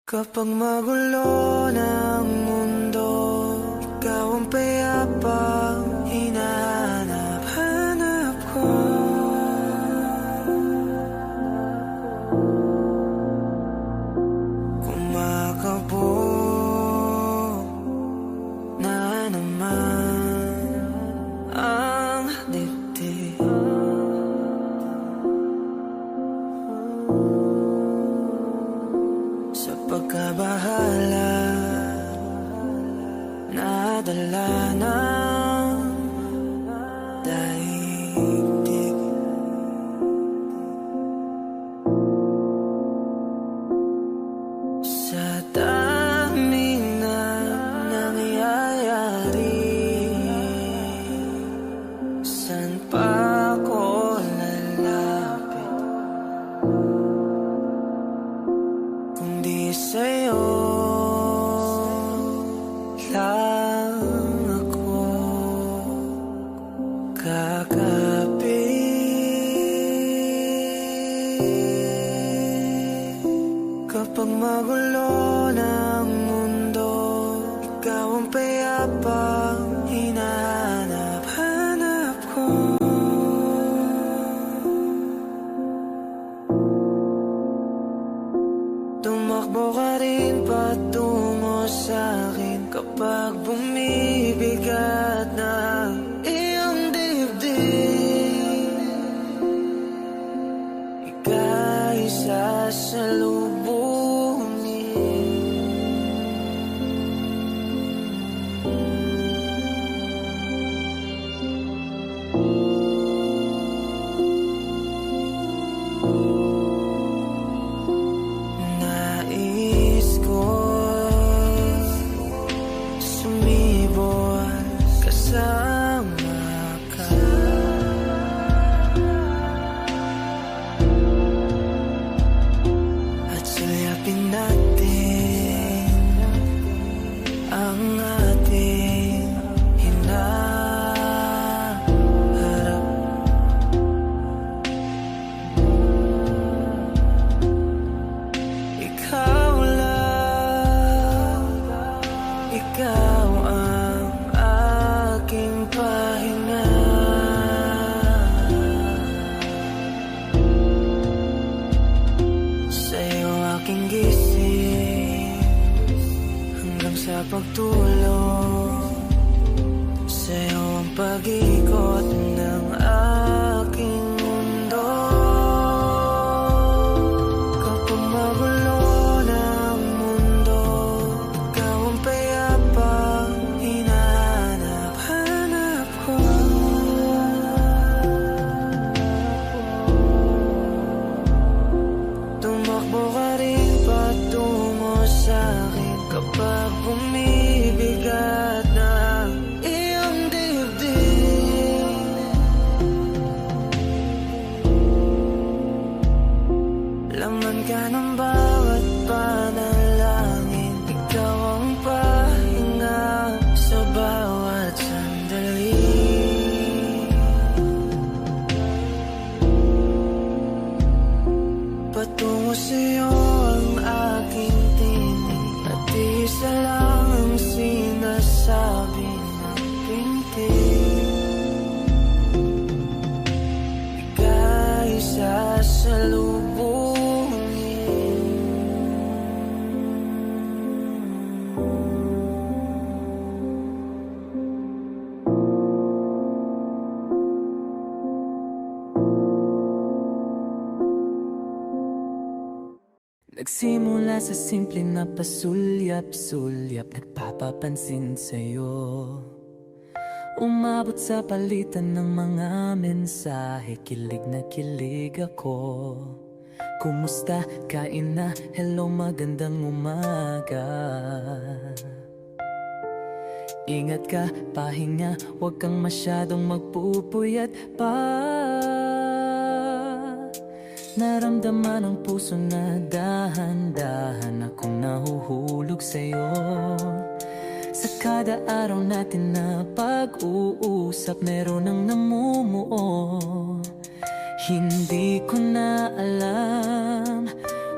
Kapag magulo ng mundo, ikaw ang payapang hinahanap-hanap ko. Kumakabog na naman ang dibdib. Sa pagkabahala, nadala ng daigdig. Sa daming na nangyayari, saan pa ako lalapit kundi sa'yo lang ako kakapit. Kapag magulo ng mundo, ikaw ang payapang hinahanap-hanap ko. Tumakbo ka rin patungo sa'kin kapag bumibigat na iyong dibdib. Ika'y sasalubungin. Nais ko sumibol kasama ka. At sulyapin natin ang ating hinaharap. Ikaw lang, ikaw ang aking pahinga. Sa'yo aking gising hanggang sa pagtulog. Sa'yo ang pag-ikot ng aking mundo. Kapag magulo ng mundo, ikaw ang payapang hinahanap-hanap ko. Tumakbo ka rin patungo sa'kin kapag bumibigat na iyong dibdib. Laman ka ng bawat panalangin, ikaw ang pahinga sa bawat sandali. Patungo sa'yo ang aking tinig, at isa lang ang sinasabi ng pintig. Ika'y sasalubungin. Nagsimula sa simple na pasulyap-sulyap, nagpapapansin sa'yo. Umabot sa palitan ng mga mensahe, kilig na kilig ako. Kumusta? Kain na? Hello, magandang umaga. Ingat ka, pahinga, huwag kang masyadong magpupuyat pa. Naramdaman ang puso na dahan-dahan akong nahuhulog sa'yo. Sa kada araw natin na pag-uusap, meron ang namumuo. Hindi ko na alam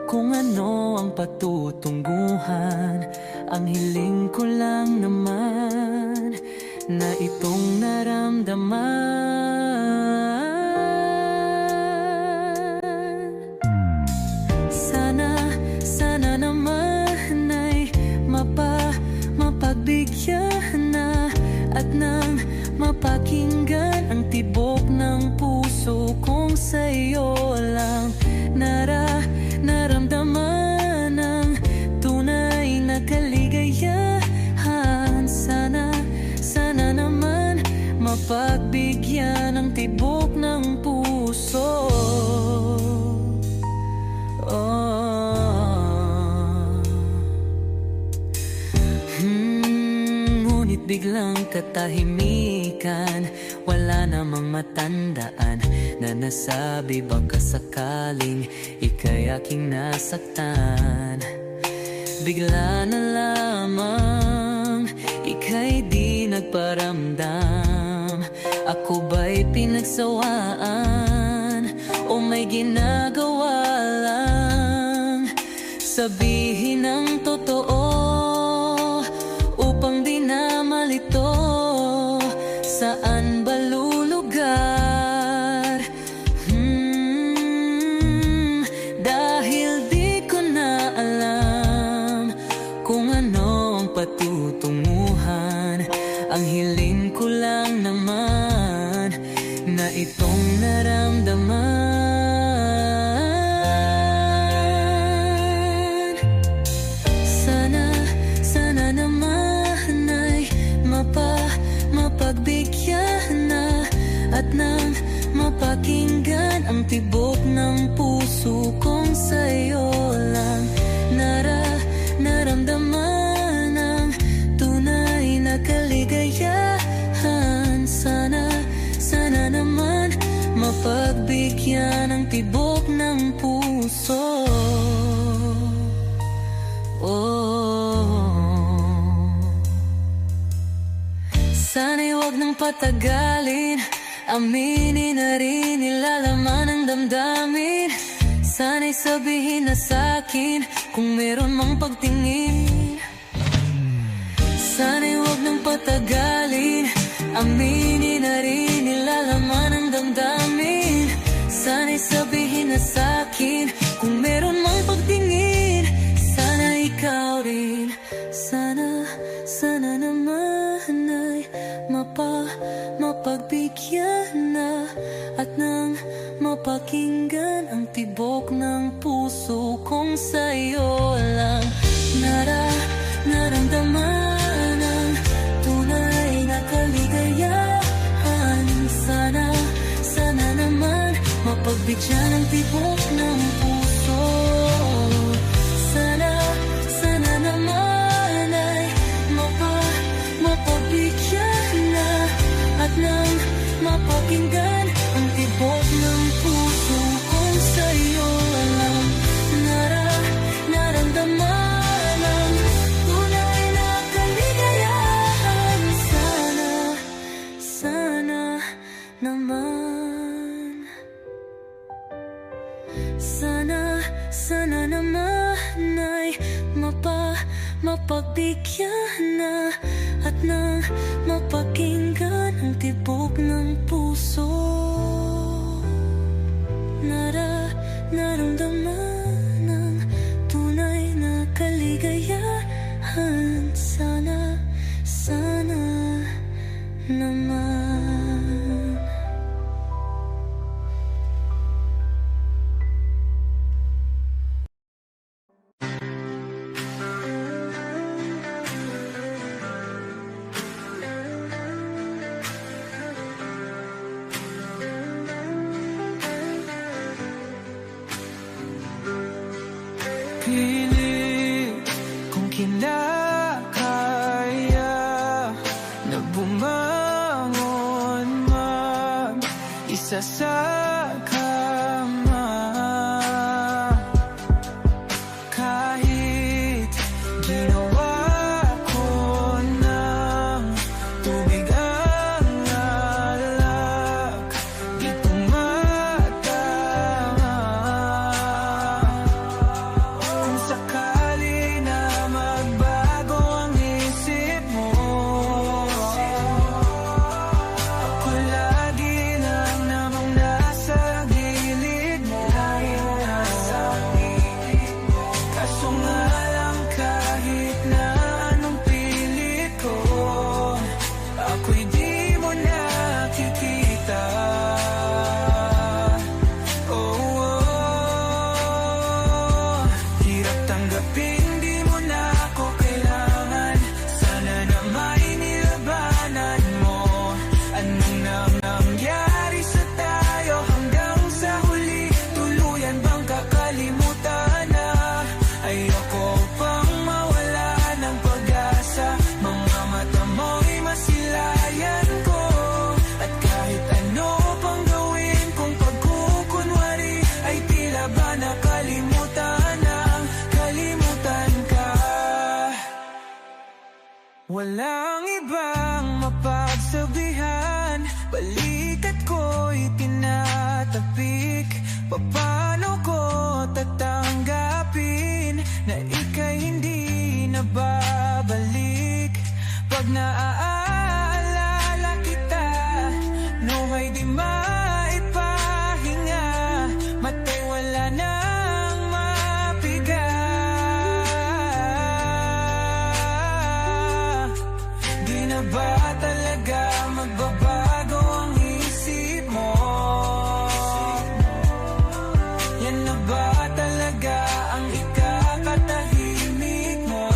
kung ano ang patutunguhan. Ang hiling ko lang naman na itong naramdaman. Sana naman ay mapagbigyan na at nang mapakinggan ang tibok ng puso kong sa'yo lang naramdaman ng tunay na kaligayahan. Sana naman mapagbigyan ng tibok ng puso. Ngunit biglang katahimikan, wala namang matandaan na nasabi baka sakaling ika'y aking nasaktan. Bigla na lamang ika'y di nagparamdam. Ako ba'y pinagsawaan o may ginagawa lang? Sabihin ang totoo upang di na malito. Saan ba lulugar? Dahil di ko na alam kung ano ang patutunguhan. Ang hiling ko lang naman na itong naramdaman. Sana naman ay mapagbigyan na at nang mapakinggan ang tibok ng puso kong sa'yo lang naramdaman ang tunay na kaligayahan. Sana naman mapagbigyan ang tibok ng puso. Sana'y wag nang patagalin, aminin na rin nilalaman ng damdamin. Sana'y sabihin na sa'kin kung meron mang pagtingin. Sana'y wag nang patagalin, aminin na rin nilalaman ng damdamin. Sana'y sabihin na sa'kin kung meron mang pagtingin. Sana ikaw rin, sana naman ay mapagbigyan na at nang mapakinggan ang tibok ng puso kong sa'yo lang naramdaman ang tunay na kaligayahan. Sana naman mapagbigyan ang tibok ng puso. Sana naman ay mapagbigyan na at nang mapakinggan ang tibok ng puso kong sa'yo lang naramdaman ang tunay na kaligayahan. Sana naman, sana naman ay mapagbigyan na at nang mapakinggan ang tibok ng puso. Naramdaman ang tunay na kaligayahan. Sana naman. Pilit kung kinakaya na bumangon mag-isa sa kama. Kahit ginawa ko ng tubig ang alak, di tumatama. Walang ibang mapagsabihan, balikat ko'y tinatapik. Paano ko tatanggapin na ika'y hindi na babalik? Pag naaalala kita, nuhay di maipahinga, matay wala nang mapiga. Di na ba talaga magbabago ang isip mo? Yan na ba talaga ang ikakatahimik mo?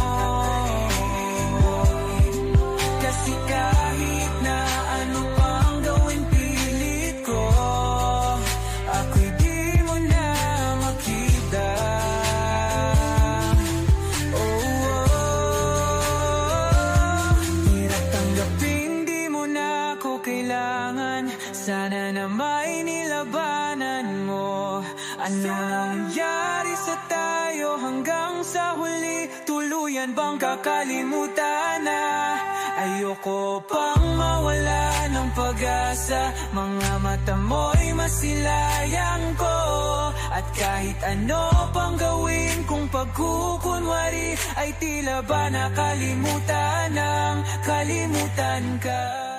Kasi kahit na ano pang gawin pilit ko, ako'y di mo na makita. Hirap tanggapin di mo na ako kailangan. Sana na may nilabanan mo. Ano nangyari sa tayo hanggang sa huli? Tuluyan bang kakalimutan na? Ayoko pang mawala ng pag-asa. Mga mata mo'y masilayang ko. At kahit ano pang gawin kung pagkukunwari, ay tila ba nakalimutan ng kalimutan ka.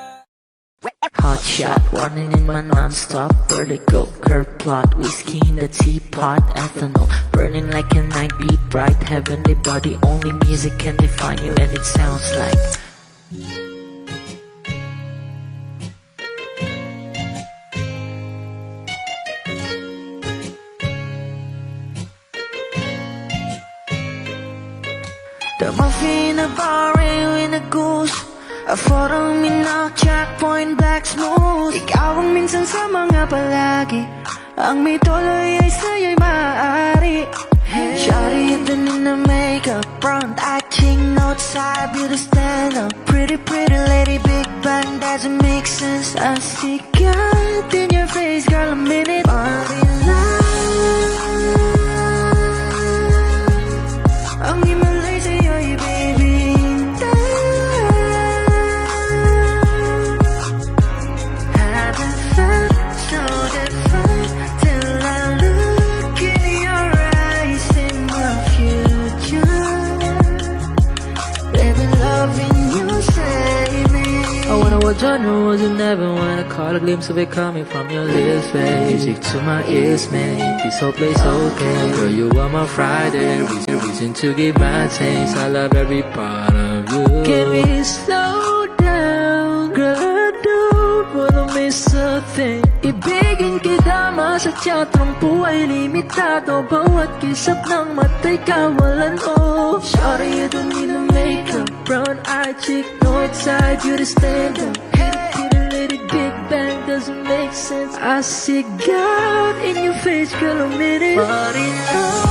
Hot shot, running in my non-stop vertical. Curve plot, whiskey in the teapot, ethanol burning like a night beat, bright heavenly body. Only music can define you, and it sounds like the muffin in a bar in a goose. A photo mina, checkpoint, black smooth. Ikaw ang minsan sa mga palagi, ang may tuloy ay sa'yo'y maaari. Shawty even in the makeup, front acting, outside, beauty stand up. Pretty, pretty lady, big bang, doesn't make sense. I see God in your face, girl, a minute. Body love, ang himalay sa'yo'y baby. Haven't felt so different till I look in your eyes in the future. Baby, loving you save me. I wonder what genre was in heaven when I caught a glimpse of it coming from your lips, babe. Music to my ears, man. This whole place okay. Girl, you are my Friday, reason to give my taste. I love every part of you. Can we slow down, girl? I don't wanna miss a thing. Ibigin kita, sa teatrong buhay limitado. Bawat kisap ng mata'y kawalan, oh. Shawty, you don't need no makeup, brown-eyed chick, north-side, beauty stand-up. Pretty lady, big bang, doesn't make sense. I see God in your face, girl, a minute. Body love,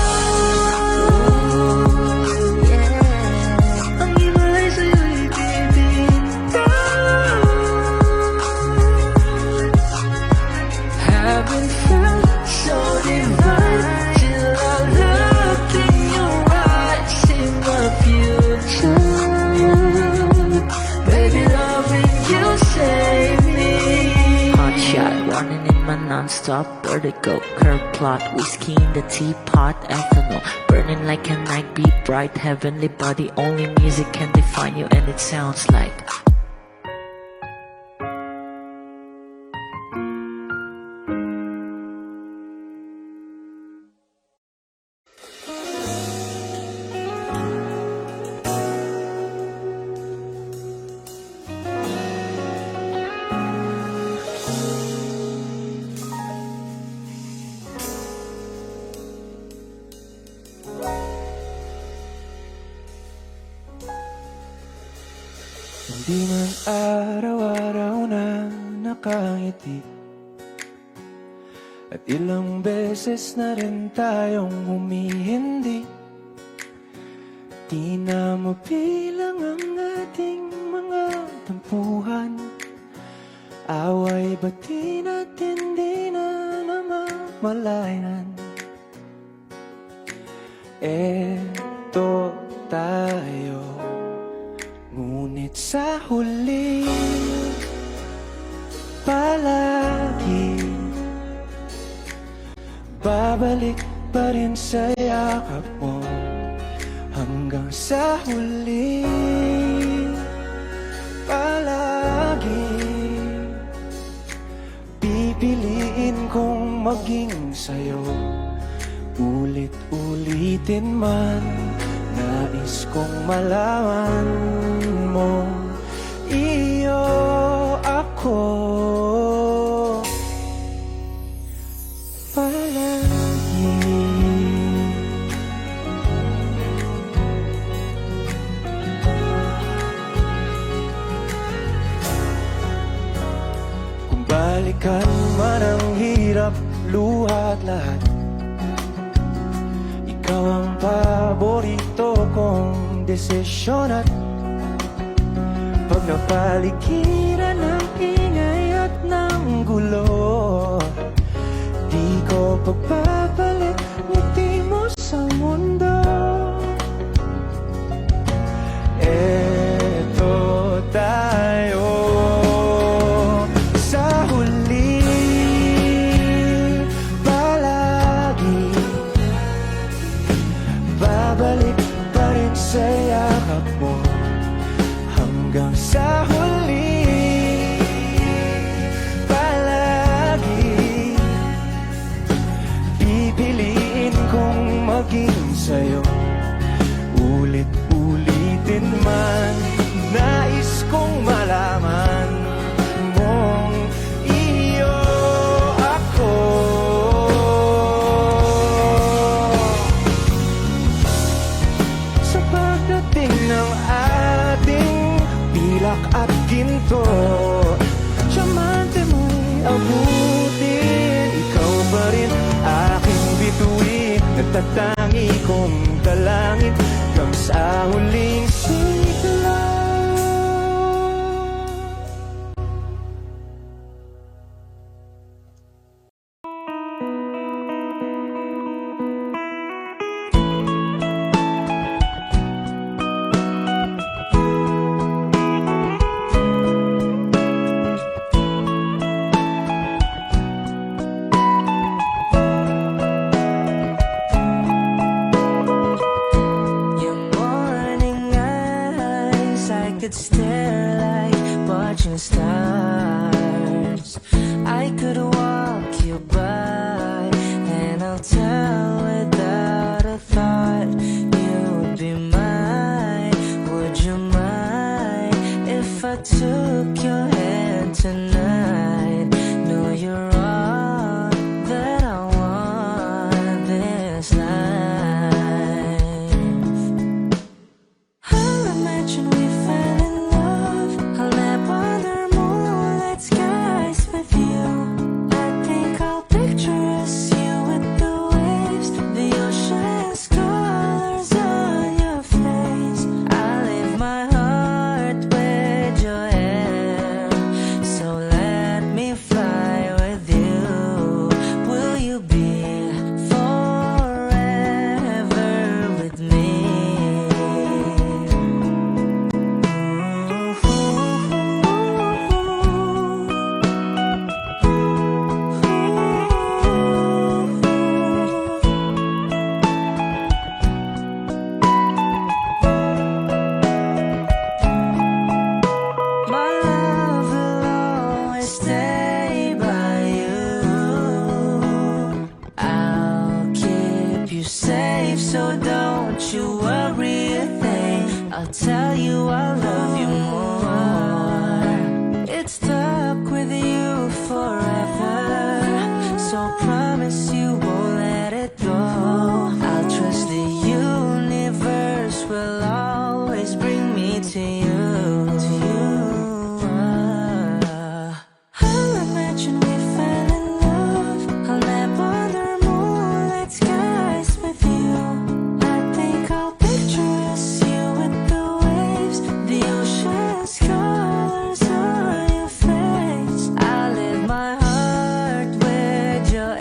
yeah. Ang himalay sa'yo'y baby. Haven't felt so divine till I look in your eyes in the future. Baby, loving you save me. Hot shot, running in my non-stop vertical. Curve plot, whiskey in the teapot, ethanol burning like a night beat, bright heavenly body. Only music can define you, and it sounds like Hindi man araw-araw na nakangiti, at ilang beses na rin tayong humihindi. Di na mabilang ang ating mga tampuhan. Away ba't di natin di na namamalayan? Eto tayo, Ngunit sa huli, palagi babalik pa rin sa yakap mo. Hanggang sa huli, palagi pipiliin kong maging sa'yo. Ulit-ulitin man, nais kong malaman mo, iyo ako palagi. Kung balikan man ang hirap, luha at lahat, ikaw ang paborito kong desisyon. At pag napaligiran ng ingay at ng gulo, di ko pagbabalik ngiti mo sa mundo. Eto tayo sa huli, palagi babalik pa rin sa yakap mo. Hanggang sa huli, palagi pipiliin kong maging sa'yo. Ulit-ulitin man, nais kong malaman mong iyo ako. Sa pagdating ng ating pilak at ginto, tiyamante mo'y abutin. Ikaw pa rin aking bituin, natatangi kong dalangin hanggang sa huling sigla. Could stare like watching stars. I could walk you by, and I'll tell without a thought you would be mine. Would you mind if I took your hand tonight? No, you're all that I want this life. I'll imagine we fell in love. I'll nap under moonlit skies with you. I think I'll picture us, you with the waves, the ocean's colors on your face. I'll leave my heart with your hair, so let me fly with you. Will you be forever with me? My love will always stay by you. I'll keep you safe, so don't you worry a thing. I'll tell you I love you more. It's stuck with you forever, so promise you won't let it go. I'll trust the universe will always bring me to you. I'll imagine we fell in love. I'll nap under moonlit skies with you. I think I'll picture us, you with the waves, the ocean's colors on your face. I'll leave my heart with your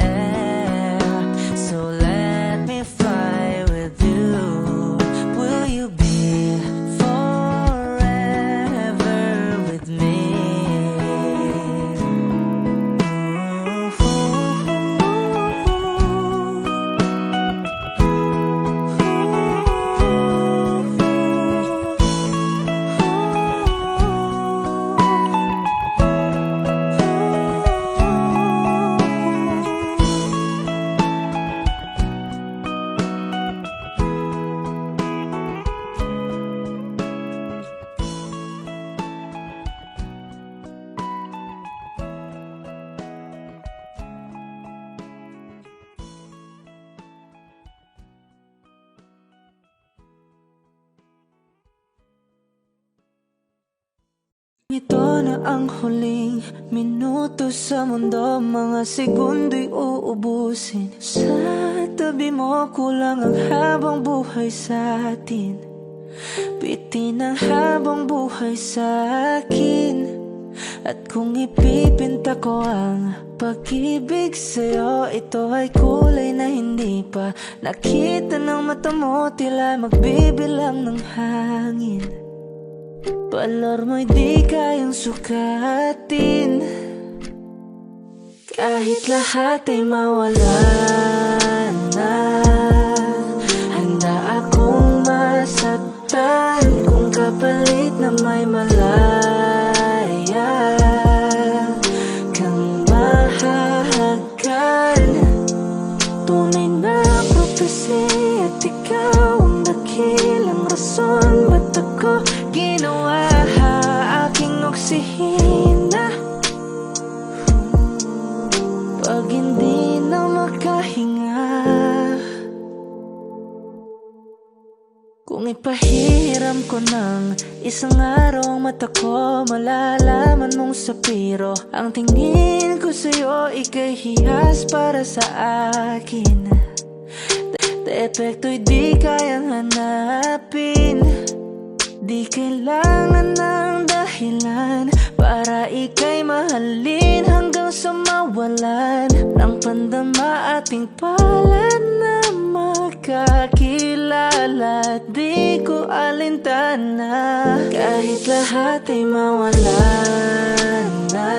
Ito na ang huling minuto sa mundo, mga segundo'y uubusin. Sa tabi mo kulang ang habang buhay sa atin. Bitin ang habang buhay sa akin. At kung ipipinta ko ang pag-ibig sa'yo, ito ay kulay na hindi pa nakita ng mata mo, tila magbibilang ng hangin. Balor mo'y di kayang sukatin, kahit lahat ay mawala na. Handa akong masaktan kung kapalit na may malaya kang mahahagan. Tunay na prophecy at ikaw ang dakilang rason ba't ako ginawa aking oksihina. Pag hindi na makahinga, kung ipahiram ko ng isang araw ang mata ko, malalaman mong sapiro ang tingin ko sa'yo, ika'y hiyas para sa akin. Epekto'y di kayang hanapin. Di kailangan ng dahilan para ika'y mahalin hanggang sa mawalan ng pandama ating palad na makakilala. Di ko alintana kahit lahat ay mawalan na.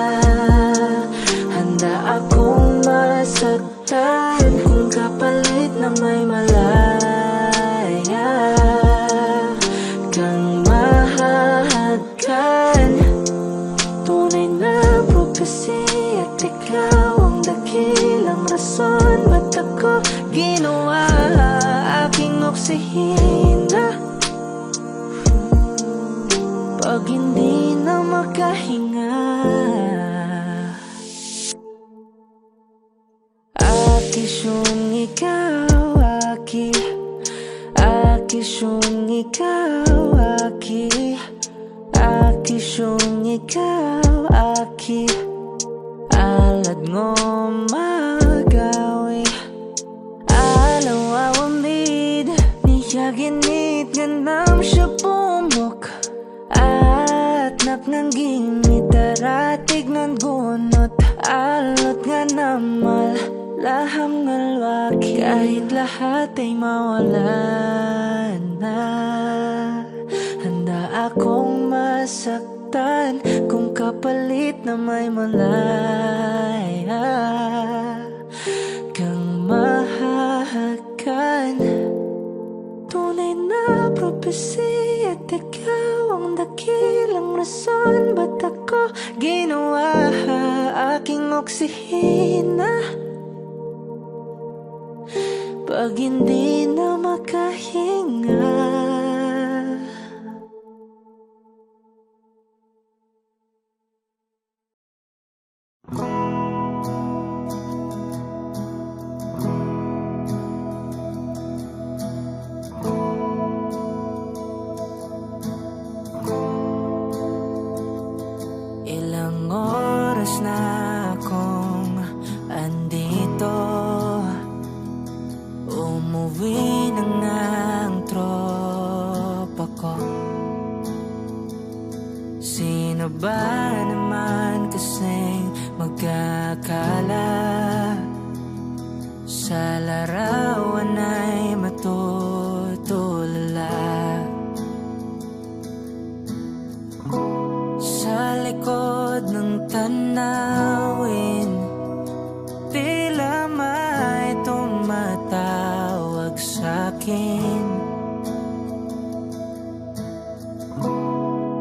Handa akong masaktan kung kapalit na may malaya kang mahahagan. Tunay na prophecy at ikaw ang dakilang rason ba't ako ginawa aking oksihina. Pag hindi na makahinga, akisyong ikaw, akisyong ikaw, akisyong ikaw, alad ngo magawi alaw awamid niyaginit ganam siya pumok at naknangging itaratig ng gunot alot nga namal laham ngalwaki kahit lahat ay mawalan na. Handa akong masaktan kung kapalit na may malaya kang mahahagan. Tunay na prophecy at ikaw ang dakilang rason ba't ako ginawa aking oksihina. Pag hindi na makahinga, ilang oras na akong andito, umuwi na nga ang tropa ko. Sino ba naman kasing magkakala sa larawan ay matutulala? Sa likod ng tanawin, tila may tumatawag sa'kin.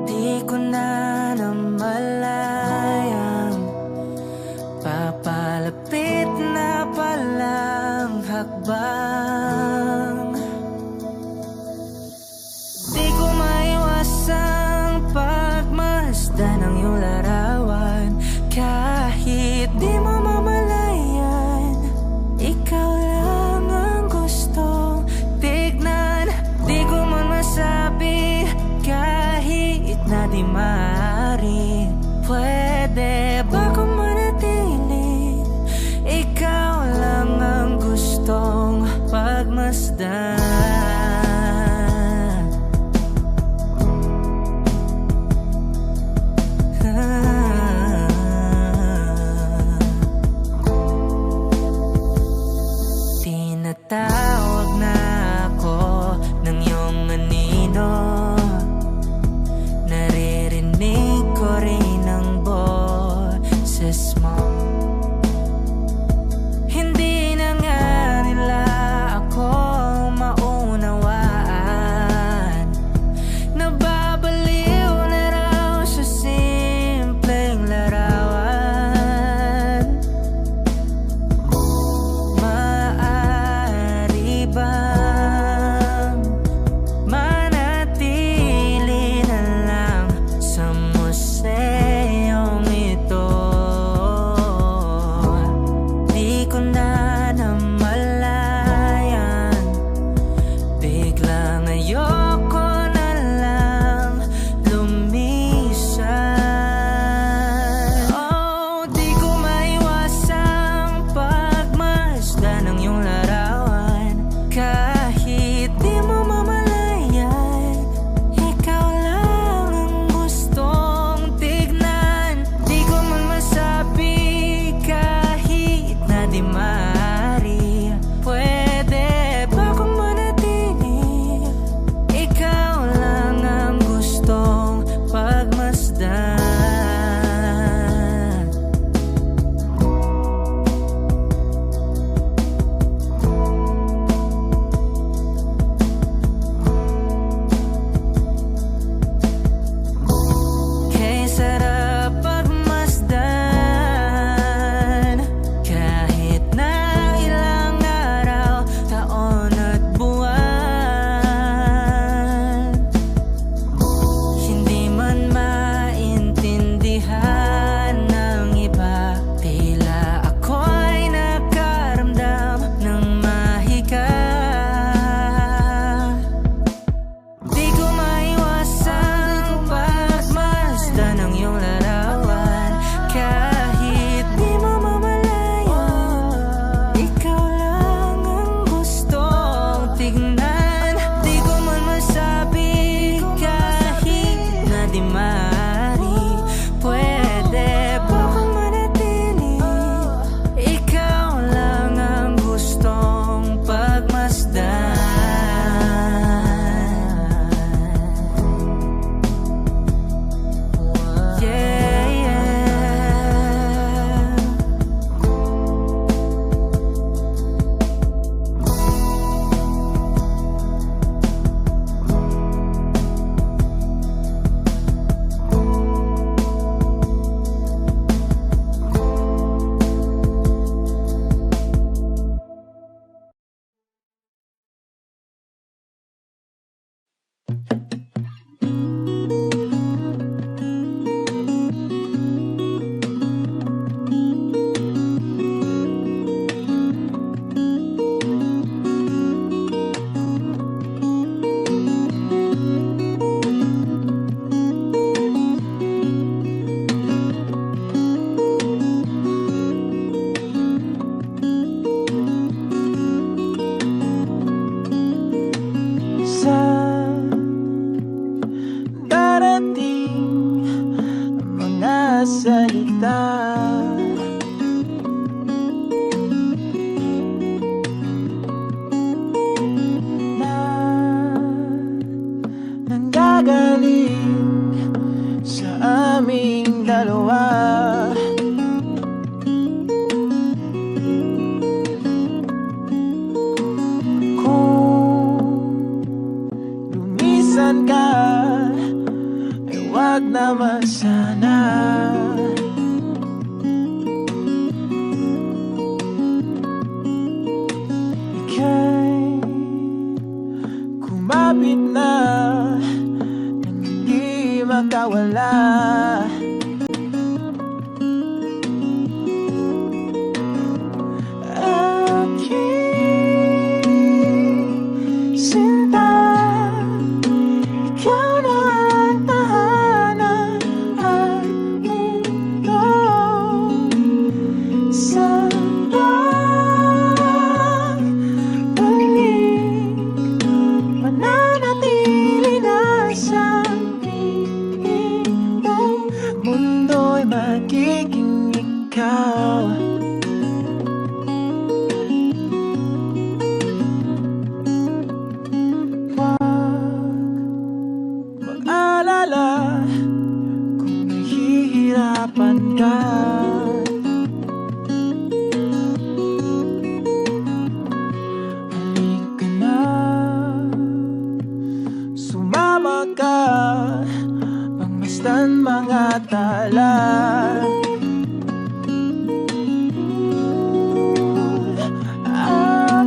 Di ko na namalayang papalapit na palang hakbang. Di ko maiwasang pagmasdan ng iyong larawan. Kahit di mo mamalayan, ikaw lang ang gustong tignan. Di ko man masabi kahit na di maaari. ating mga salita. Na nanggagaling sa aming dalawa. Lumisan ka, ay wag naman sana. Ika'y kumapit na nang hindi makawala. Aking sinta, ikaw na ang tahanan at mundo. Sa pagbalik, mananatili na sa piling mo. Mundo'y magiging ikaw. Mag-alala kung nahihirapan ka. Halika na, sumama ka, pangmasdan mga tala.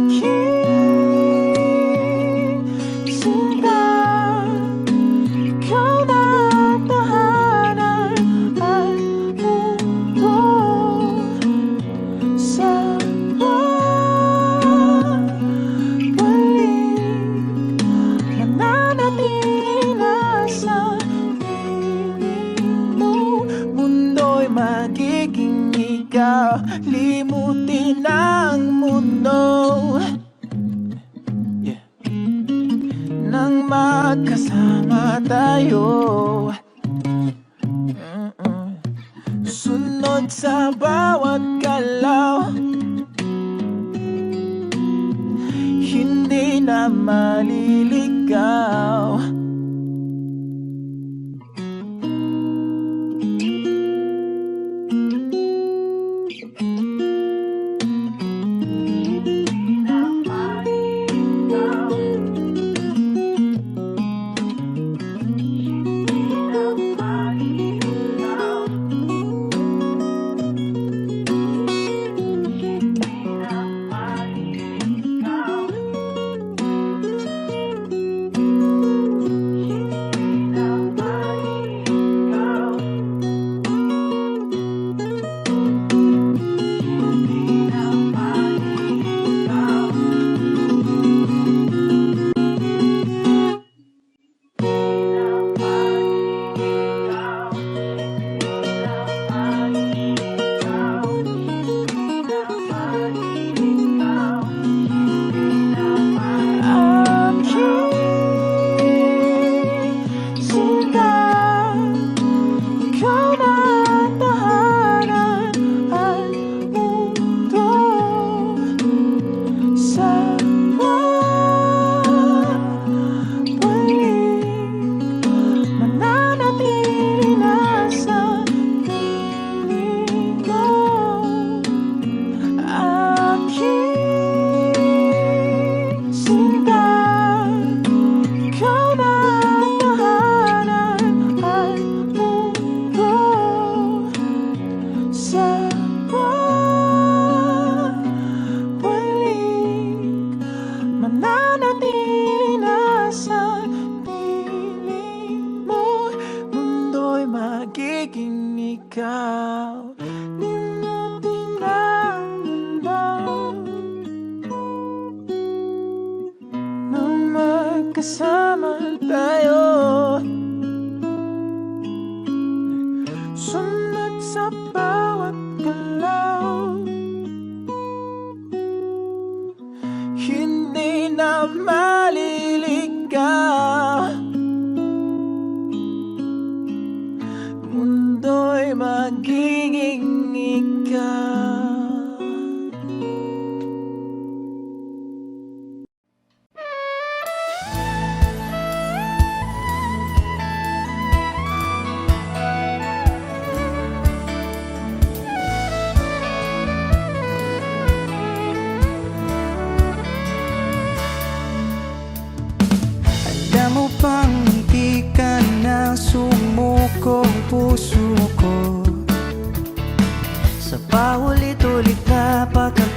Aking sinta, ikaw na ang tahanan at mundo. Sa pagbalik, mananatili na sa piling mo. Mundo'y magiging ikaw, limutin ang mundo. Nang magkasama tayo, sunod sa bawat galaw, hindi na maliligaw.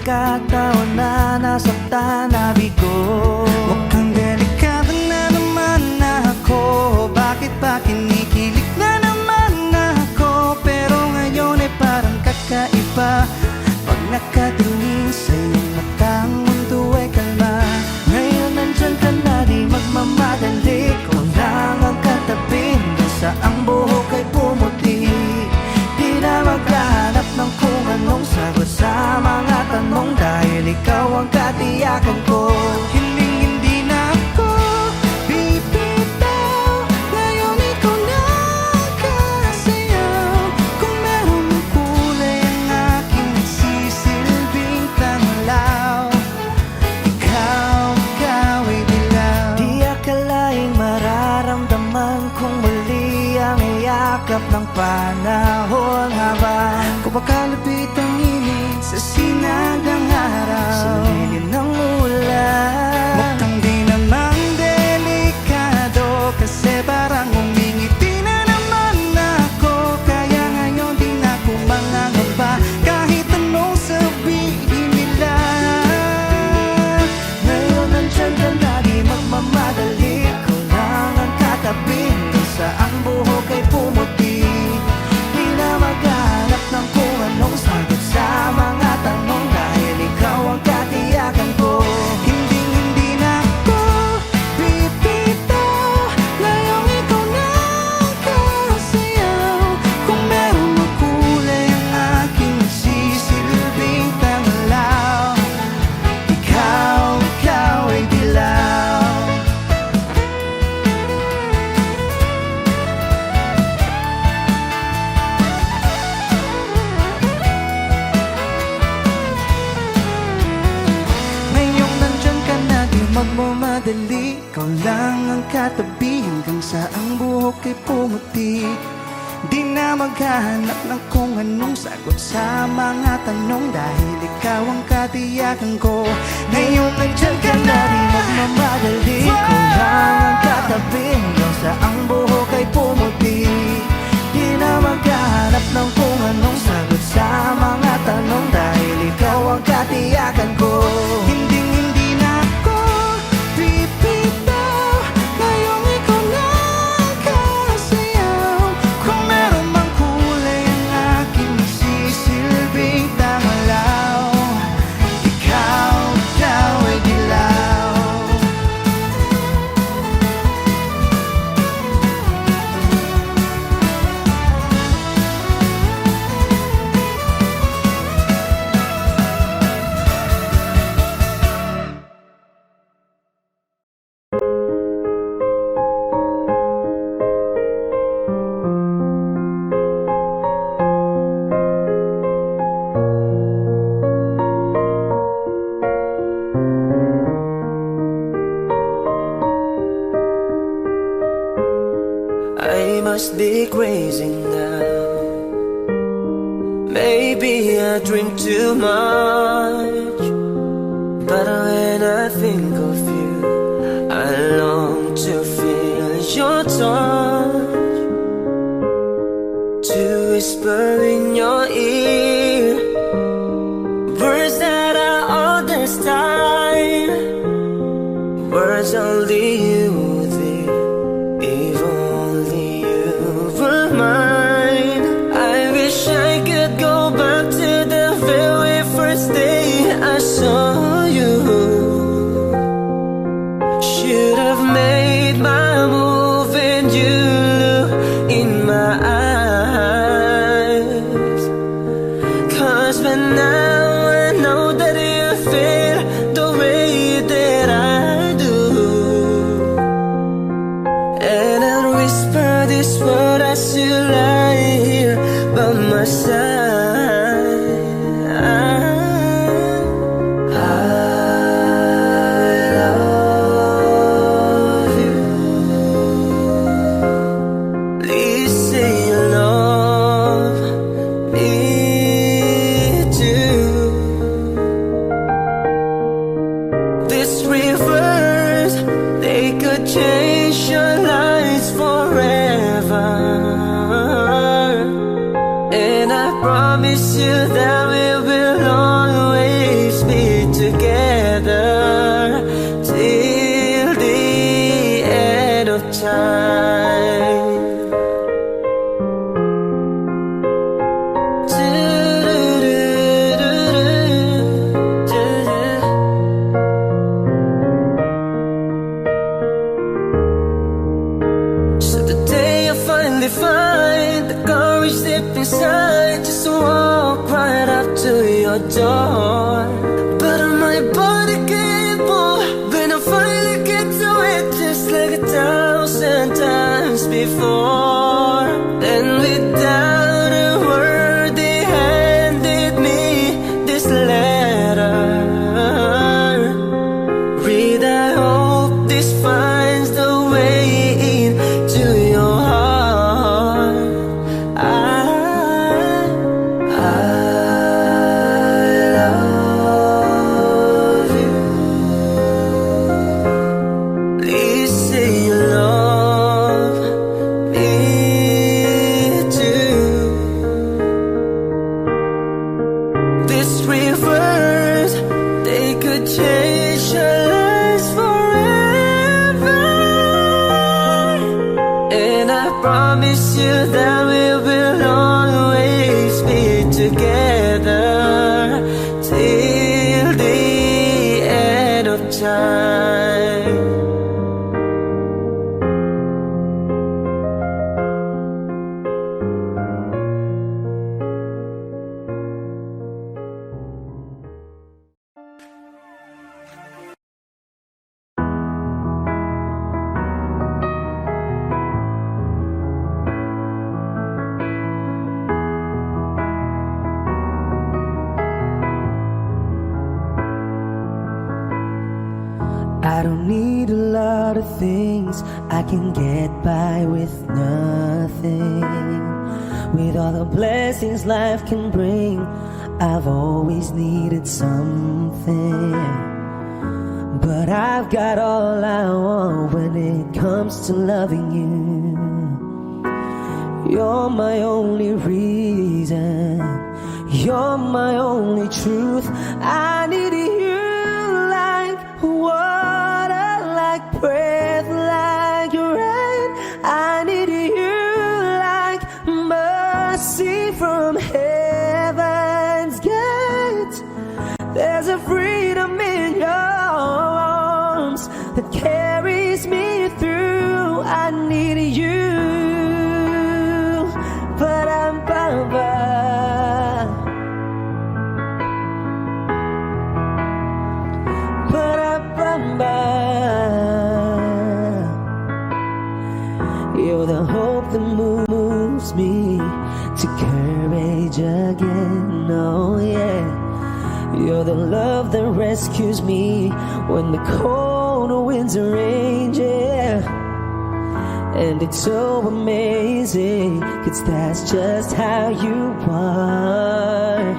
pagkakataon na nasaktan na bigo. Mukhang delikado na naman ako. Bakit ba kinikilig na naman ako? Pero ngayon ay parang kakaiba. Pag nakatingin sa iyong mata, ang mundo ay kalma. Ngayon nandyan ka na, di magmamadali. Kung lang ang katabi, hanggang sa ang buhok ay pumuti. Di na maghahanap ng kung anong sagot sa mga tanong, dahil ikaw ang katiyakan ko. Hindi na ako bibitaw. Ngayon ikaw na ang kasayaw. Kung meron ng kulay ang aking nagsisilbing tanglaw, ikaw ay dilaw. Di akalaing mararamdaman kung muli ang iyakap ng panahon, habang kumakalapit ang init sa sinag ng araw, sa lilim ng ulan. Mukhang di naman delikado, kasi parang umingiti na naman ako. Kaya ngayon di na ako mangangamba, kahit anong sabihin nila. Ngayon nandyan ka na, di magmamadali. Ikaw lang ang katabi, hanggang sa ang buhok ay pumuti. Di na maghanap ng kung anong sagot sa mga tanong, dahil ikaw ang katiyakan ko. Hindi na ako bibitaw. Ngayon ikaw na ang kasayaw. Kung meron ng kulay ang aking nagsisilbing tanglaw, ikaw ay dilaw. Ngayong nandyan ka na, di magmamadali. Ikaw lang ang katabi, hanggang sa ang buhok ay pumuti. Di na maghahanap ng kung anong sagot sa mga tanong, dahil ikaw ang katiyakan ko. Ngayong nandyan ka na, di magmamadali. Ikaw lang ang katabi, hanggang sa ang buhok ay pumuti. Di na maghahanap ng kung anong sagot sa mga tanong, dahil ikaw ang katiyakan ko. Hindi na ako bibitaw. Ngayong ikaw na ang kasayaw. Kung meron mang kulay ang aking nagsisilbing tanglaw, ikaw ay dilaw. I must be crazy now. Maybe I drink too much, but when I think of you, I long to feel your touch, to whisper in your ear words that I understand, words only you did. If only you were mine. I wish I could go back to the very first day I saw you. Should have made my move and you look in my eyes. 'Cause by now I know that you feel the way that I do. And I'll whisper this word as you lie here by my side. I love you. Please say you love me too. These rivers, they could change your lives forever. And I promise So the day I finally find the courage deep inside, just to walk right up to your door. But my body can't move when I finally get to it, just like 1,000 times before. And without a word, they handed me this letter. Read, I hope this finds the way into your heart. I love you. Please say you love me too. These 3 words, they could change your lives forever. And I promise you that we will always be together till the end of time. I don't need a lot of things, I can get by with nothing. With all the blessings life can bring, I've always needed something. But I've got all I want when it comes to loving you. You're my only reason, you're my only truth. I need you like water, like breath, like rain. I need you like mercy from heaven's gate. There's a freedom in your arms that carries me through. I need you. Ba-dum-bum-bum. You're the hope that moves me to courage again, oh yeah. You're the love that rescues me when the cold winds rage, yeah. And it's so amazing, 'cause that's just how you are.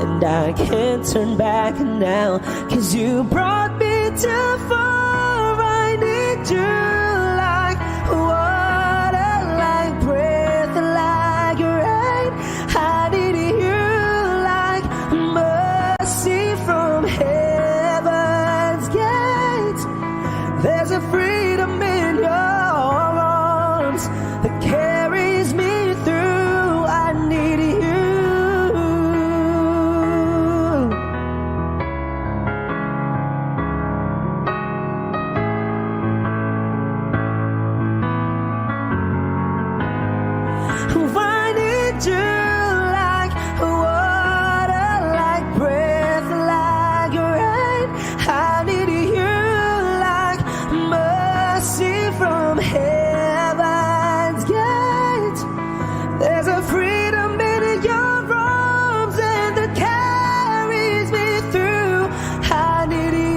And I can't turn back now, 'cause you brought me too far. I need you like water, like breath, like rain. I need you like mercy from heaven's gate. There's a freedom in your arms that carries me through. I need you. I need you like water, like breath, like rain. I need you like mercy from heaven's gate. There's a freedom in your arms and that carries me through. I need you.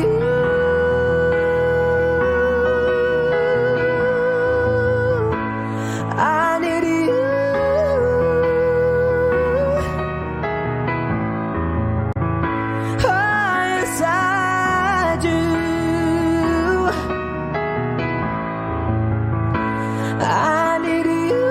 I need you. I need you.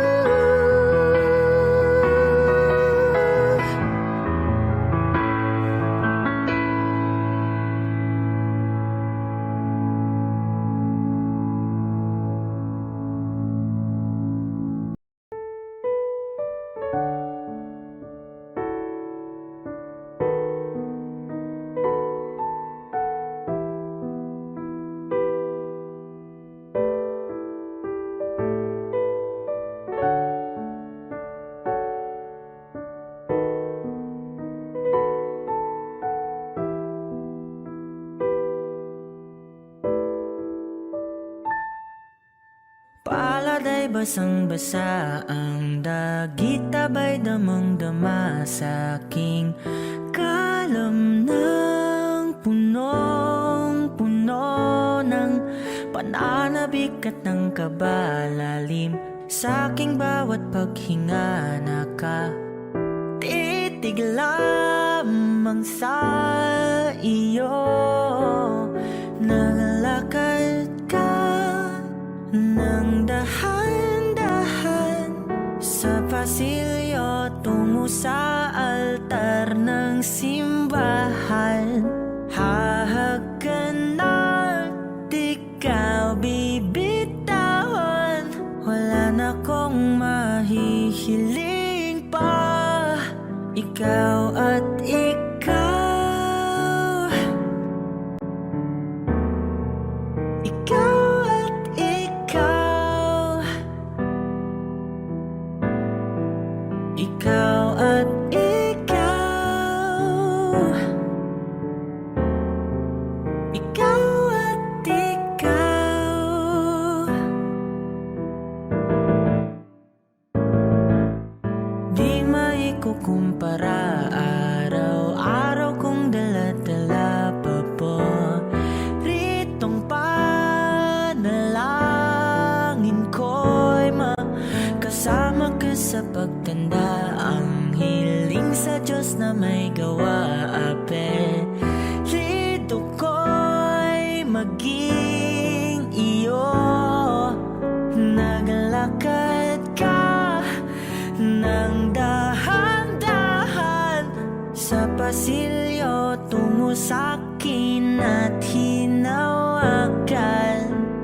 basang-basa ang dagit, abay damang-dama sa aking kalam ng punong-puno ng pananabik at ng kabalalim. Sa aking bawat paghinga nakatitig lamang sa iyo. Naglalakad ka ng dahan-dahan sa pasilyo tungo sa altar ng simbahan. Hahagan at ikaw bibitawan, wala na kong mahihiling pa. Ikaw at ikaw, ikaw at ikaw, ikaw at ikaw, ikaw at ikaw. Di maikukumpara, araw-araw kong dala-dala pa po ritong panalangin ko'y makasama ka sa pagtanda. Ang hiling sa Diyos na may gawa, apelido ko'y maging iyo. Naglalakad ka ng dahan-dahan sa pasilyo tungo sa'kin at hinawakan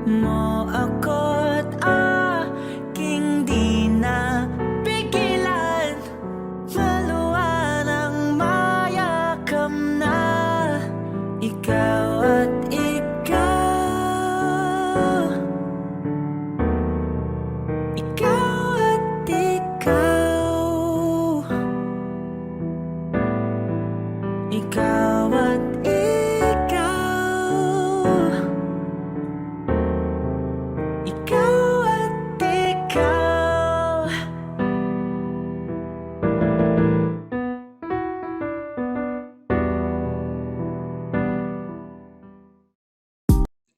mo ako't aking di na pigilan. Maluwan ang mayakam na ikaw at ikaw, ikaw at ikaw, ikaw at ikaw, ikaw at ikaw.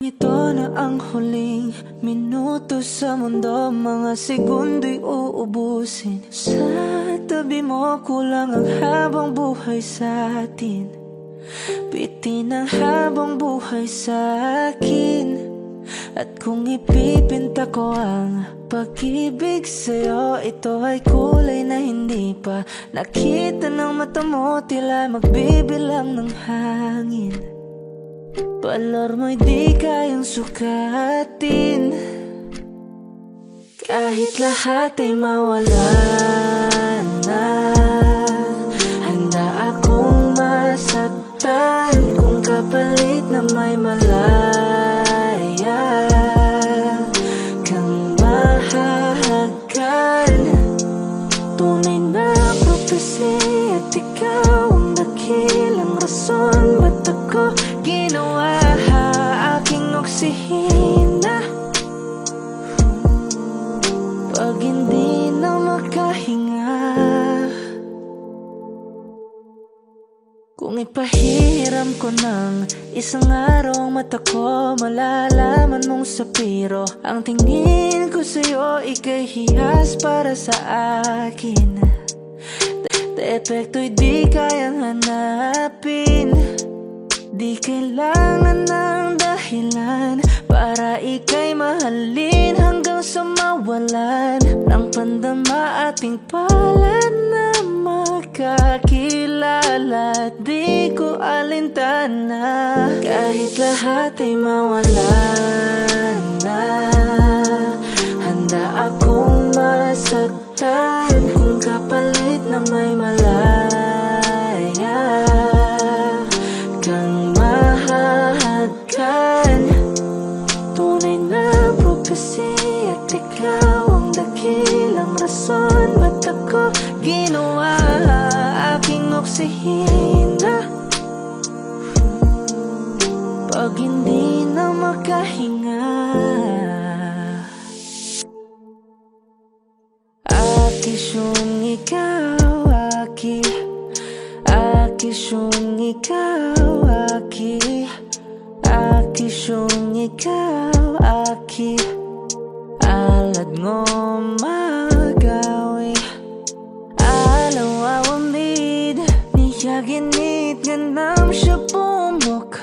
Ito na ang huling minuto sa mundo, mga segundo'y uubusin. Sa tabi mo kulang ang habang buhay sa atin, bitin ang habang buhay sa akin. At kung ipipinta ko ang pag-ibig sa'yo, ito ay kulay na hindi pa nakita ng mata mo, tila magbibilang ng hangin. Palor mo'y di kayang sukatin, kahit lahat ay mawala na. Handa akong masaktan kung kapalit na may malaya kang mahahagan. Tunay na prophecy at ikaw ang dakilang rason ba't ako ginawa aking oksihina. Pag hindi na makahinga, kung ipahiram ko ng isang araw ang mata ko, malalaman mong sapiro ang tingin ko sa'yo, ika'y hiyas para sa akin. Epekto'y di kayang hanapin, di kailangan ng dahilan para ika'y mahalin hanggang sa mawalan ng pandama ating palad na makakilala. Di ko alintana kahit lahat ay mawalan na. Handa akong masaktan kung kapalit na may malaya kang mahahagan. Tunay na prophecy at ikaw ang dakilang rason ba't ako ginawa aking oksihina. Pag hindi na makahinga, Akisyong ikaw, akisyong ikaw, akisyong ikaw, alad ngo magawi alaw awamid niyaginit ganam siya pumok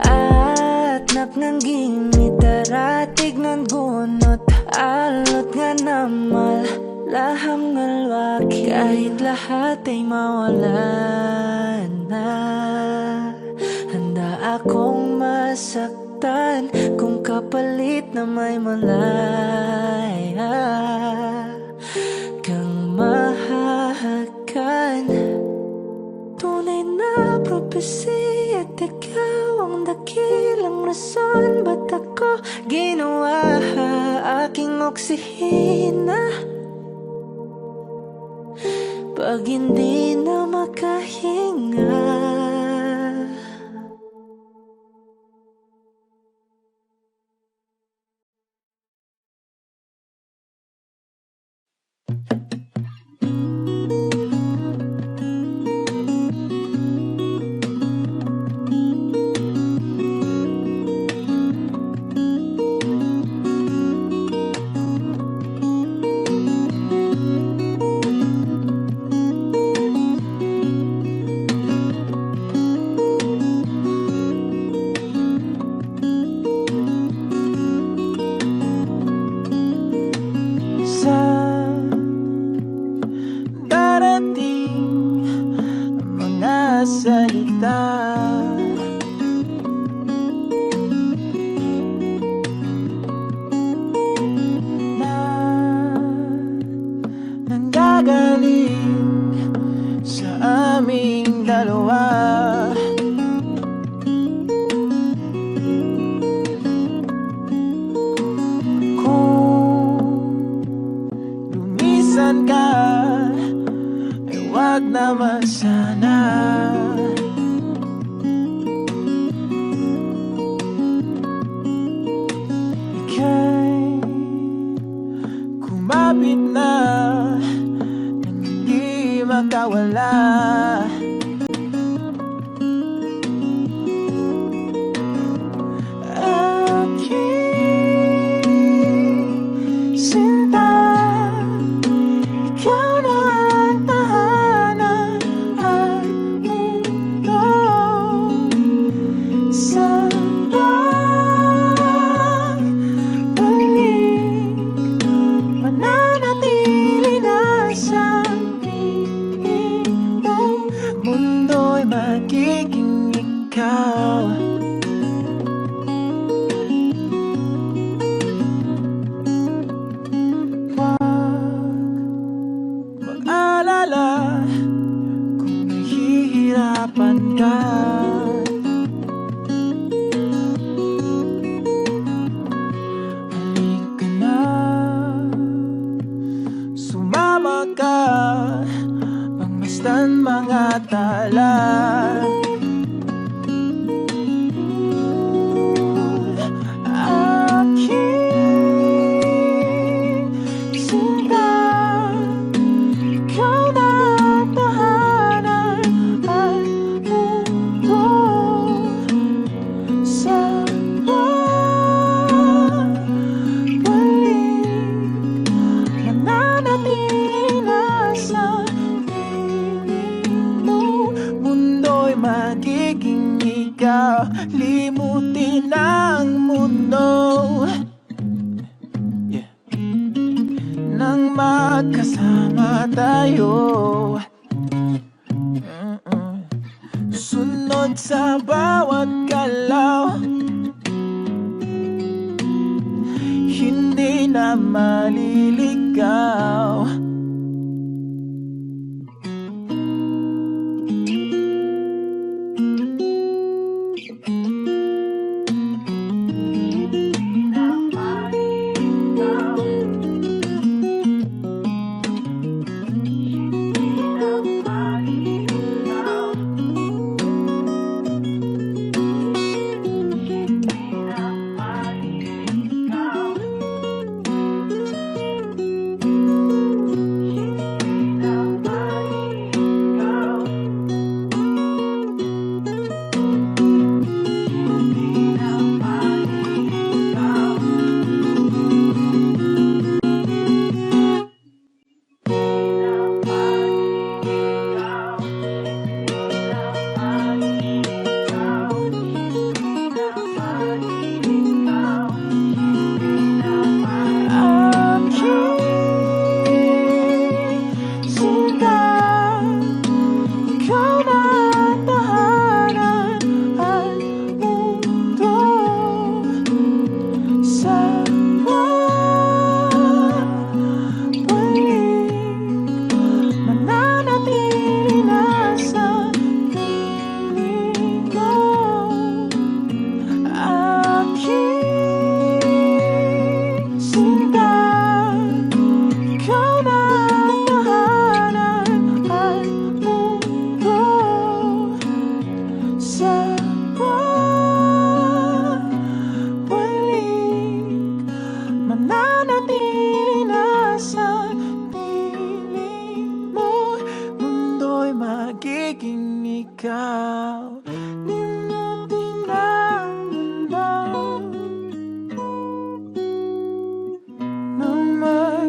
at naknangging itaratig ng gunot alot nga namal laham ngalwaki kahit lahat ay mawala na handa akong masaktan kung kapalit na may malaya kang mahahagan tunay na propesya at ikaw ang dakilang rason ba't ako ginawa aking oksihina pag hindi na makahinga.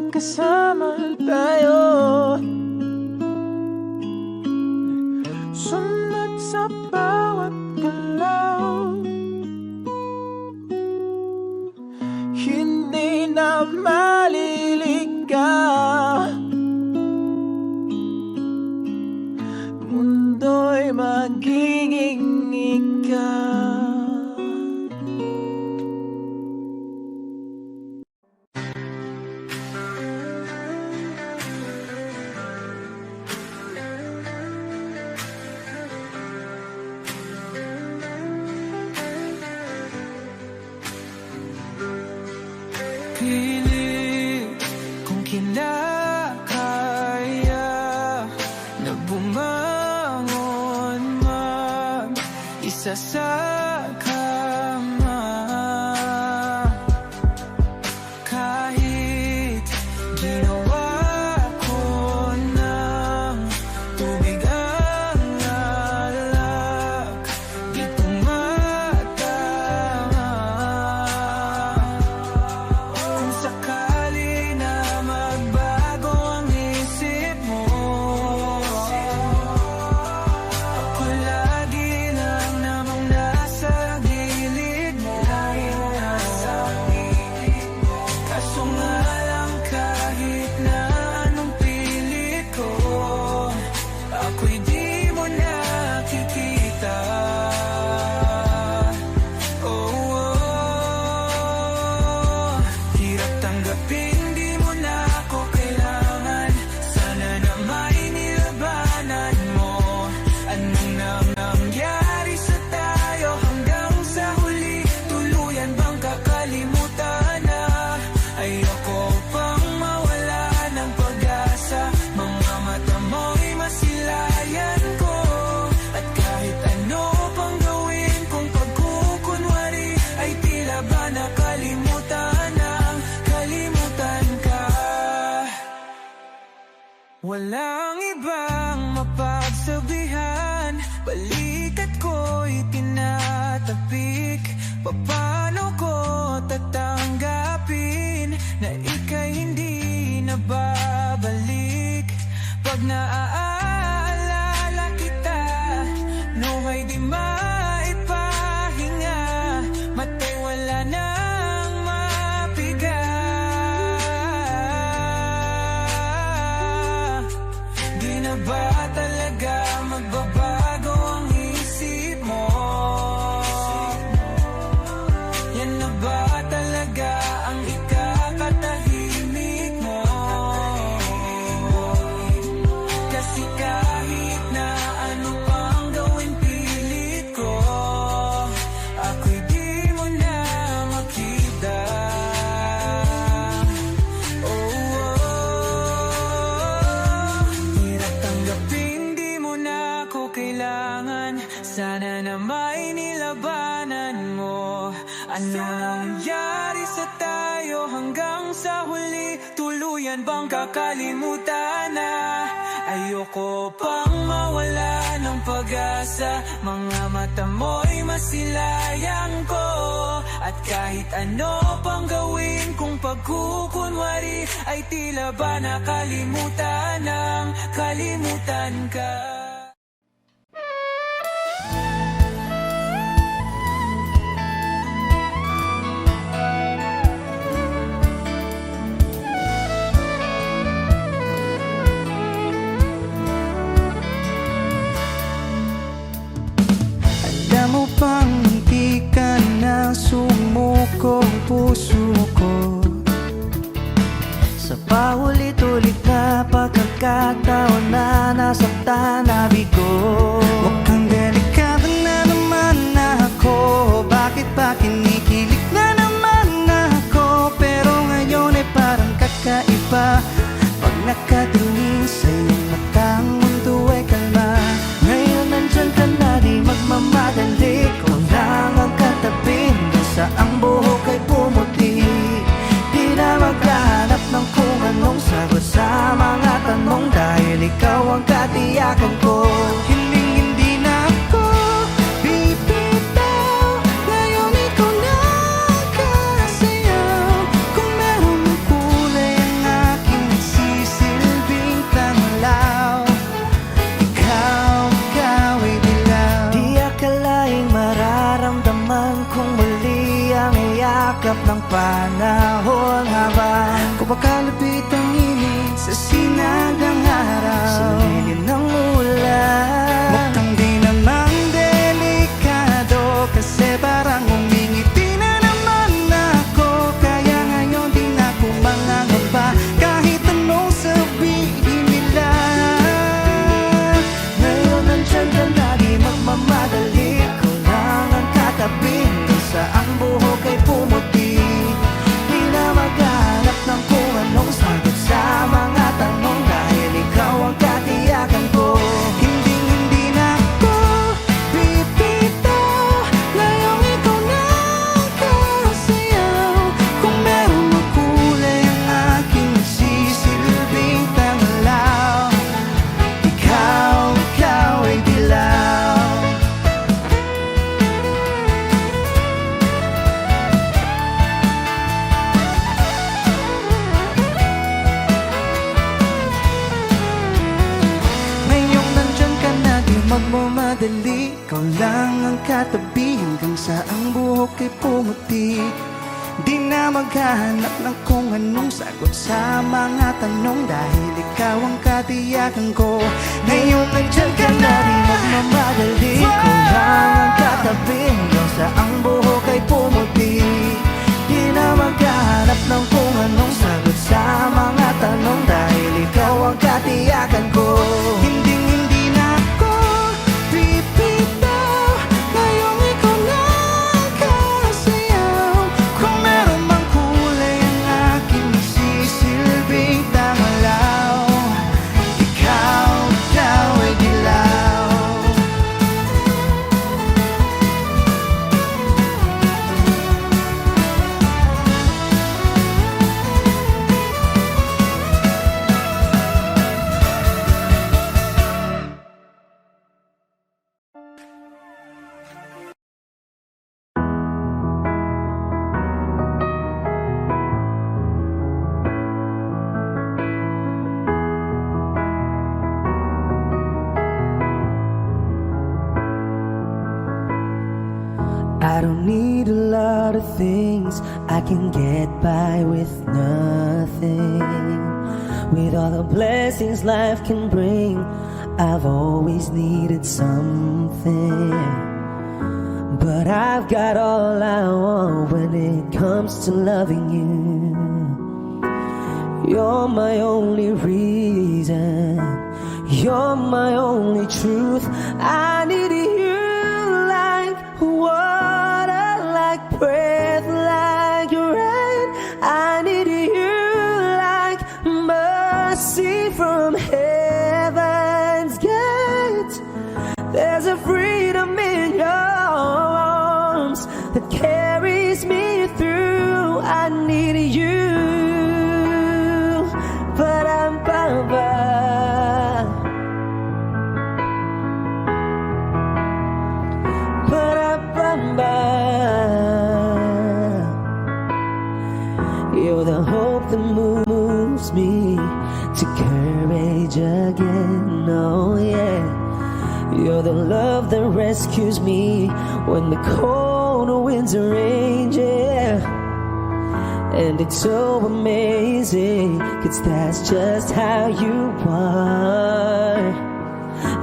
magkasama tayo. Sunod sa bawat galaw, hindi na maliligaw. Mundo'y magiging ikaw. Pilit kung kinakaya na bumangon mag-isa sa kama, kahit ginawa ko ng tubig ang alak, di tumatama. Kung sakali na magbago ang isip mo, ako lagi lang namang nasa gilid mo. Kaso nga lang kahit na anong pilit ko, ako'y di mo nakikita. Hirap tanggapin, di mo na ako kailangan. Sana na may nilabanan mo. Anong nangyari sa tayo hanggang sa huli? Tuluyan bang kakalimutan na? Ayoko pang mawala ng pag-asa. Mga mata mo'y masilayan ko. At kahit ano pang gawin kung pagkukunwari, ay tila ba nakalimutan ang kalimutan ka. Walang ibang mapagsabihan, balikat ko'y tinatapik. Paano ko tatanggapin na ika'y hindi na babalik? Pag naaalala kita, nuhay di maipahinga, matay wala nang mapiga. Di na ba talaga magbabago ang isip mo? Yan na ba talaga ang ikakatahimik mo? Kasi kahit na ano pang gawin pilit ko, ako'y di mo na makita. Hirap tanggapin, di mo na ako kailangan. Sana na may nilabanan mo. Ano nangyari sa tayo hanggang sa huli? Tuluyan bang kakalimutan na? Ayoko pang mawala ng pag-asa. Mga mata mo'y masilayang ko. At kahit ano pang gawin kung pagkukunwari, ay tila ba nakalimutan ng kalimutan ka. Alam mo bang hindi ka na sumuko ang puso ko? Sa paulit-ulit na pagkakataon na nasaktan na bigo. Mukhang delikado na naman ako. Bakit ba kinikilig na naman ako? Pero ngayon ay parang kakaiba. Pag nakatingin sa iyong mata, ang mundo ay kalma. Ngayon nandyan ka na, di magmamadali. Kung lang ang katabi, hanggang sa ang buhok ay pumuti. Di na maghahanap ng kung anong sagot sa mga tanong, dahil ikaw ang katiyakan ko. Hindi na ako bibitaw. Ngayon ikaw na kasayaw. Kung meron ng kulay ang nagmamadali, ikaw lang ang katabi hanggang sa ang buhok ay pumuti. Di na maghahanap ng kung anong sagot sa mga tanong, dahil ikaw ang katiyakan ko. Ngayon nandyan ka na, di nagmamadali, ikaw lang ang katabi hanggang sa ang buhok ay pumuti. Di na maghahanap ng kung anong sagot sa mga tanong, dahil ikaw ang katiyakan ko. Hindi na ako pipitaw, ngayong ikaw na ang kasayaw. Kung meron mang kulay ang aking sisilbing tangalaw, ikaw daw ay dilaw. I don't need a lot of things, I can get by with nothing. With all the blessings life can bring, I've always needed something. But I've got all I want when it comes to loving you. You're my only reason, you're my only truth. I need you like water, like breath, like rain. I need you like mercy from heaven's gate. There's a freedom in your arms that carries me through. I need you, but I'm you're the hope that moves me to courage again, oh yeah. You're the love that rescues me when the cold winds are raging, yeah. And it's so amazing, 'cause that's just how you are.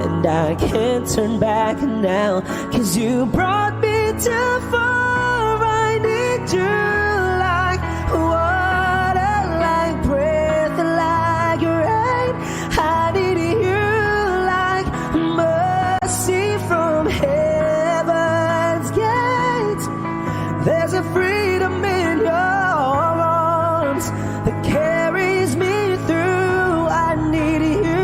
And I can't turn back now, 'cause you brought me too far. I need you like water, like breath, like rain. I need you like mercy from heaven's gate. There's a freedom in your arms that carries me through. I need you.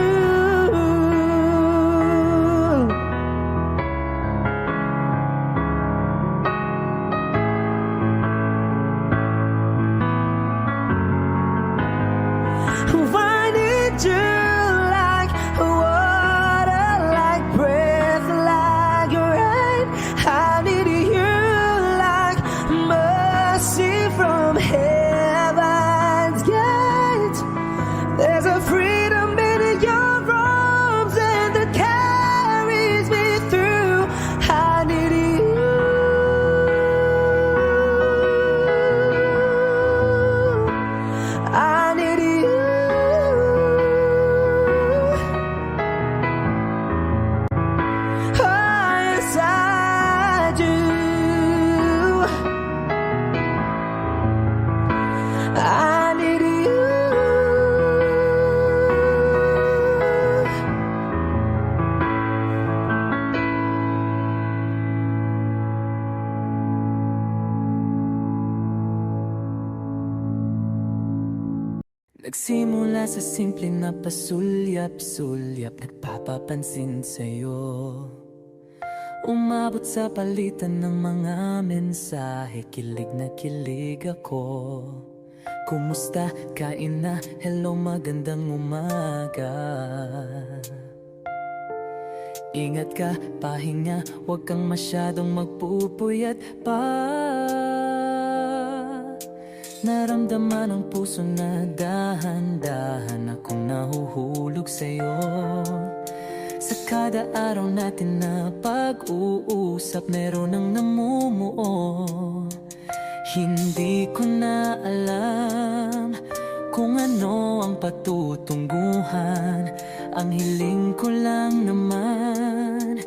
I need you like water, like breath, like rain. I need you like mercy from heaven's gate. There's a freedom in your arms and that carries me through. I need you. I need you. Oh, yes, I do. I need you. Nagsimula sa simple na pasulyap-sulyap, nagpapapansin sa'yo. Umabot sa palitan ng mga mensahe, kilig na kilig ako. Kumusta? Kain na? Hello, magandang umaga. Ingat ka, pahinga, huwag kang masyadong magpupuyat pa. Naramdaman ang puso na dahan-dahan akong nahuhulog sa'yo. Sa kada araw natin na pag-uusap, meron ang namumuo. Hindi ko na alam kung ano ang patutunguhan. Ang hiling ko lang naman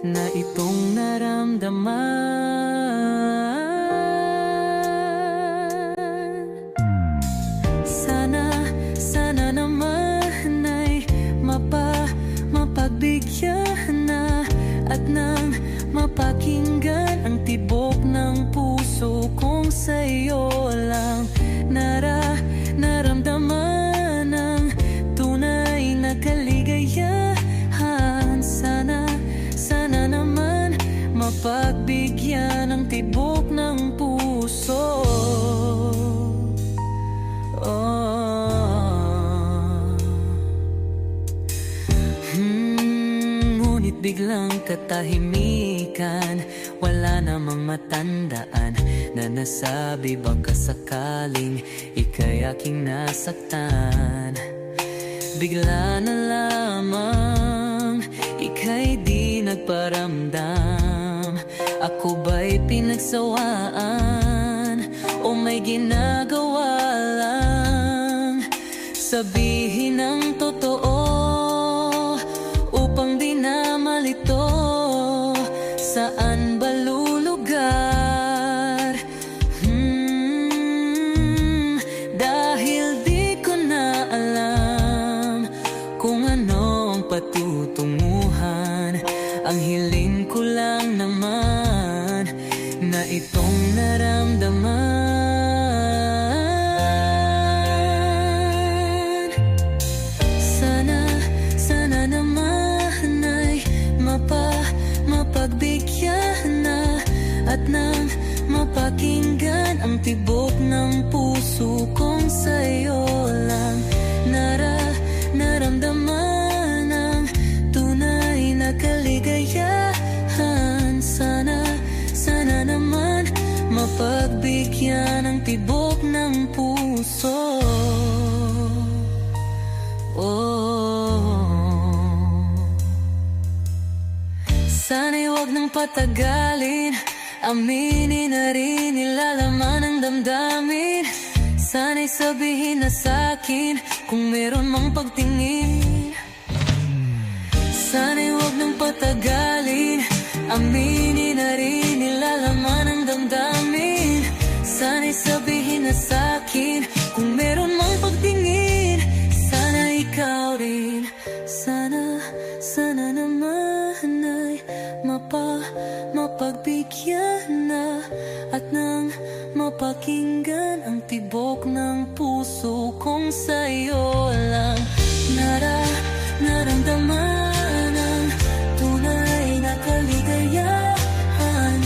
na itong naramdaman. Sana naman ay mapagbigyan na at nang mapakinggan ang tibok ng puso kong sa'yo lang naramdaman ang tunay na kaligayahan. Sana naman mapagbigyan ang tibok ng puso. Ngunit biglang katahimikan, wala namang matandaan na nasabi baka sakaling ika'y aking nasaktan. Bigla na lamang ika'y di nagparamdam. Ako ba'y pinagsawaan o may ginagawa lang? Sabihin ang totoo upang di na malito. Saan ba lulugar? Dahil di ko na alam kung ano ang patutunguhan. Ang hiling ko lang naman na itong naramdaman. Sana naman ay mapagbigyan na at nang mapakinggan ang tibok ng puso kong sa'yo lang naramdaman ang tunay na kaligayahan. Sana naman mapagbigyan ang tibok ng puso. Sana'y huwag nang patagalin, aminin na rin nilalaman ng damdamin. Sana'y sabihin na sa'kin kung meron mang pagtingin. Sana'y huwag nang patagalin, aminin na rin nilalaman ng damdamin. Sana'y sabihin na sa'kin kung meron mang pagtingin. Sana ikaw rin, sana naman ay mapagbigyan na at nang mapakinggan ang tibok ng puso kong sa'yo lang naramdaman ang tunay na kaligayahan.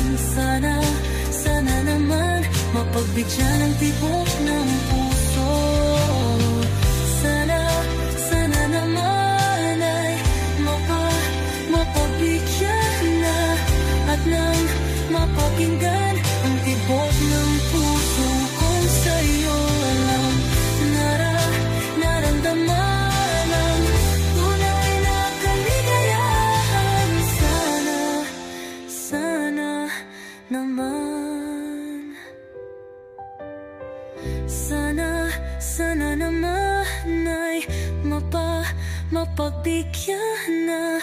Sana naman mapagbigyan ang tibok ng puso. Sana naman ay mapagbigyan na at nang mapakinggan ang tibok ng puso kong sa'yo lang naramdaman ang tunay na kaligayahan. Sana naman, sana naman ay mapagbigyan na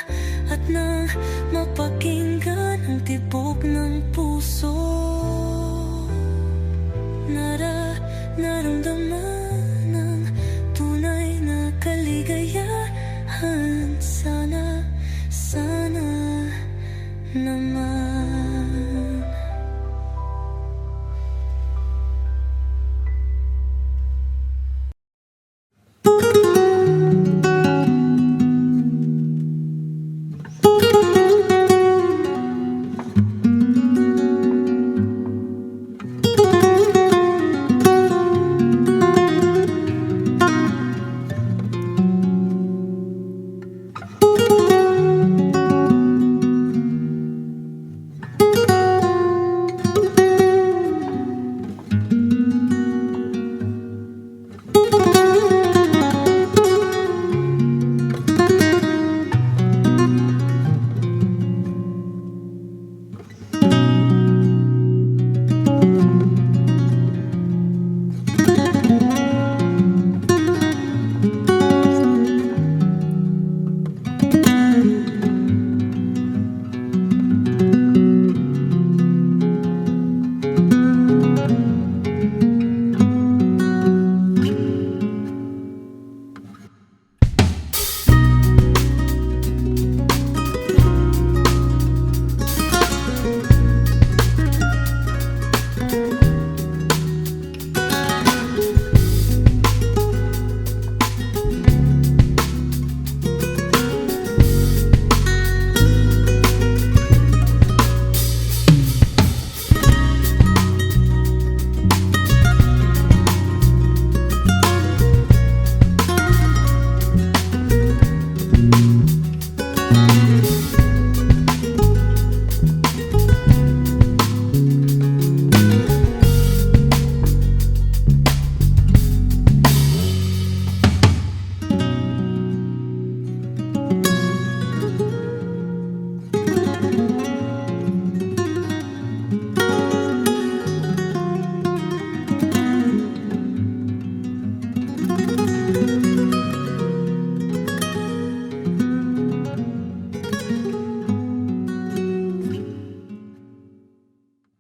at nang mapakinggan ang tibok ng puso. Naramdaman ang tunay na kaligayahan. Sana naman